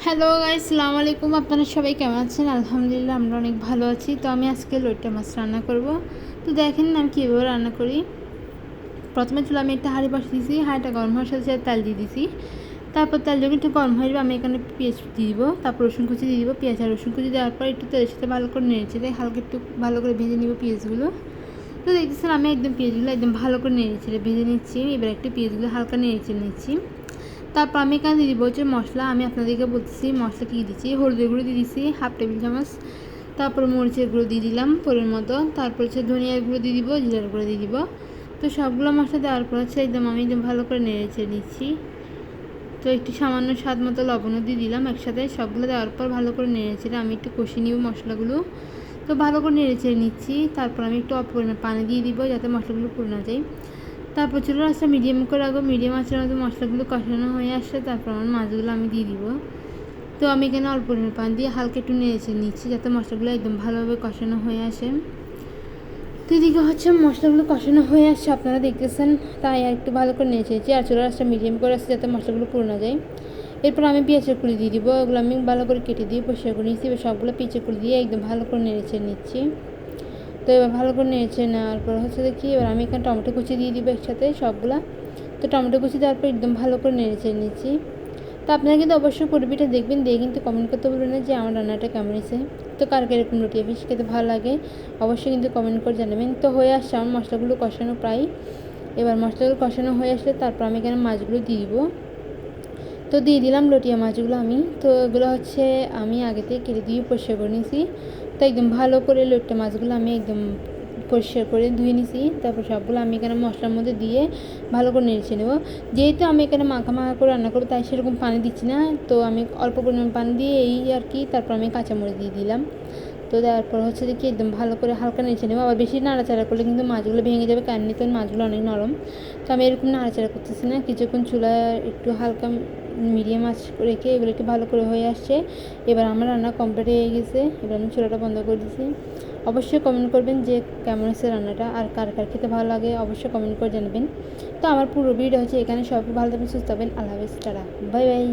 Hello guys, আসসালামু আলাইকুম। আপনারা সবাই কেমন আছেন? আলহামদুলিল্লাহ আমরা অনেক ভালো আছি। তো আমি আজকে লইট্টা মাছ রান্না করব। তো দেখেন আমি কীভাবে রান্না করি। প্রথমে চুলা আমি একটা হাঁড়ি বসিয়ে দিয়েছি, হাঁড়িটা গরম হওয়ার সাথে সাথে তেল দিয়ে দিয়েছি। তারপর তেল যখন একটু গরম হয়ে যাবে আমি এখানে পেঁয়াজ দিয়ে দিব, তারপর রসুন কুচি দিয়ে দিব। পেঁয়াজ আর রসুন কুচি দেওয়ার পর একটু তেলের সাথে ভালো করে নেড়ে চেড়ে হালকা একটু ভালো করে ভেজে নিব পেঁয়াজগুলো। তো দেখতেছেন আমি একদম পেঁয়াজগুলো একদম ভালো করে নেড়ে চেড়ে ভেজে নিচ্ছি। এবার একটু পেঁয়াজগুলো হালকা নেড়ে চেড়ে নিচ্ছি। তারপর আমি এখানে দিয়ে দিব হচ্ছে মশলা। আমি আপনাদেরকে বলতেছি মশলা কী দিচ্ছি। হলুদের গুঁড়ো দিয়ে দিচ্ছি হাফ টেবিল চামচ, তারপর মরিচের গুঁড়ো দিয়ে দিলাম পরিমাণ মতো, তারপর হচ্ছে ধনিয়ার গুঁড়ো দিয়ে দিব, জিরার গুঁড়ো দিয়ে দিব। তো সবগুলো মশলা দেওয়ার পর হচ্ছে আমি একদম ভালো করে নেড়ে চেড়ে নিচ্ছি। তো একটু সামান্য স্বাদ মতো লবণও দিয়ে দিলাম একসাথে। সবগুলো দেওয়ার পর ভালো করে নেড়ে চেড়ে আমি একটু কষিয়ে নিব মশলাগুলো। তো ভালো করে নেড়ে চেড়ে নিচ্ছি। তারপর আমি একটু অল্প পরিমাণে পানি দিয়ে দিব যাতে মশলাগুলো পুড়ে না যায়। তারপর চুলার আঁচটা মিডিয়াম করে রাখবো। মিডিয়াম আঁচের মধ্যে মশলাগুলো কষানো হয়ে আসলে তারপর আমার মাছগুলো আমি দিয়ে দিব। তো আমি এখানে অল্প পরিমাণে পানি দিয়ে হালকা একটু নেড়ে নিচ্ছি যাতে মশলাগুলো একদম ভালোভাবে কষানো হয়ে আসে। তো এদিকে হচ্ছে মশলাগুলো কষানো হয়ে আসছে, আপনারা দেখতেছেন। তাই আর একটু ভালো করে নেড়েছি আর চুলার আঁচটা মিডিয়াম করে আসছে যাতে মশলাগুলো পুড়ে না যায়। এরপর আমি পেঁয়াজের কুলি দিয়ে দিব। ওগুলো আমি ভালো করে কেটে দিয়ে পরিষ্কার করে নিচ্ছি। এবার সবগুলো পেঁয়াজের কুলি দিয়ে একদম ভালো করে নেড়ে নিচ্ছি। তো এবার ভালো করে নেড়ে নেওয়ার পর হচ্ছে দেখি এবার আমি এখানে টমেটো কুচি দিয়ে দিব একসাথে সবগুলা। তো টমেটো কুচি দেওয়ার পর একদম ভালো করে নেড়ে নিচ্ছি। তো আপনারা কিন্তু অবশ্যই পুরোপিটা দেখবেন, দিয়ে কিন্তু কমেন্ট করতে বলবেন না যে আমার রান্নাটা কেমন হয়েছে। তো কার কার এরকম রুটি ফিশ খেতে ভালো লাগে অবশ্যই কিন্তু কমেন্ট করে জানাবেন। তো হয়ে আসছে আমার মশলাগুলো কষানো প্রায়। এবার মশলাগুলো কষানো হয়ে আসলে তারপর আমি এখানে মাছগুলো দিয়ে দিব। তো দিয়ে দিলাম লটিয়া মাছগুলো আমি। তো এগুলো হচ্ছে আমি আগে থেকে কেটে দিয়ে পরিষ্কার করে নিয়েছি। তো একদম ভালো করে লটিয়া মাছগুলো আমি একদম পরিষ্কার করে ধুয়ে নিয়েছি। তারপর সবগুলো আমি এখানে মশলার মধ্যে দিয়ে ভালো করে নেড়ে নেব। যেহেতু আমি এখানে মাখা মাখা করে রান্না করবো তাই সেরকম পানি দিচ্ছি না। তো আমি অল্প পরিমাণ পানি দিয়ে এই আর কি। তারপর আমি কাঁচামরিচ দিয়ে দিলাম। তো দেওয়ার পর হচ্ছে দেখি একদম ভালো করে হালকা নেড়ে নেবো। আবার বেশি নাড়াচাড়া করলে কিন্তু মাছগুলো ভেঙে যাবে, কারণ তো মাছগুলো অনেক নরম। তো আমি এরকম নাড়াচাড়া করতেছি না, কিছুক্ষণ চুলা একটু হালকা মিডিয়াম আঁচ রেখে এগুলো একটু ভালো করে হয়ে আসছে। এবার আমার রান্না কমপ্লিট হয়ে গেছে। এবার আমি চুলাটা বন্ধ করে দিয়েছি। অবশ্যই কমেন্ট করবেন যে কেমন হয়েছে রান্নাটা, আর কার কার খেতে ভালো লাগে অবশ্যই কমেন্ট করে জানাবেন। তো আমার পুরো ভিডিও হচ্ছে এখানে। সবাই ভালো থাকবেন, সুস্থ হবেন। আল্লাহ হাফেজ, টাটা, বাই বাই।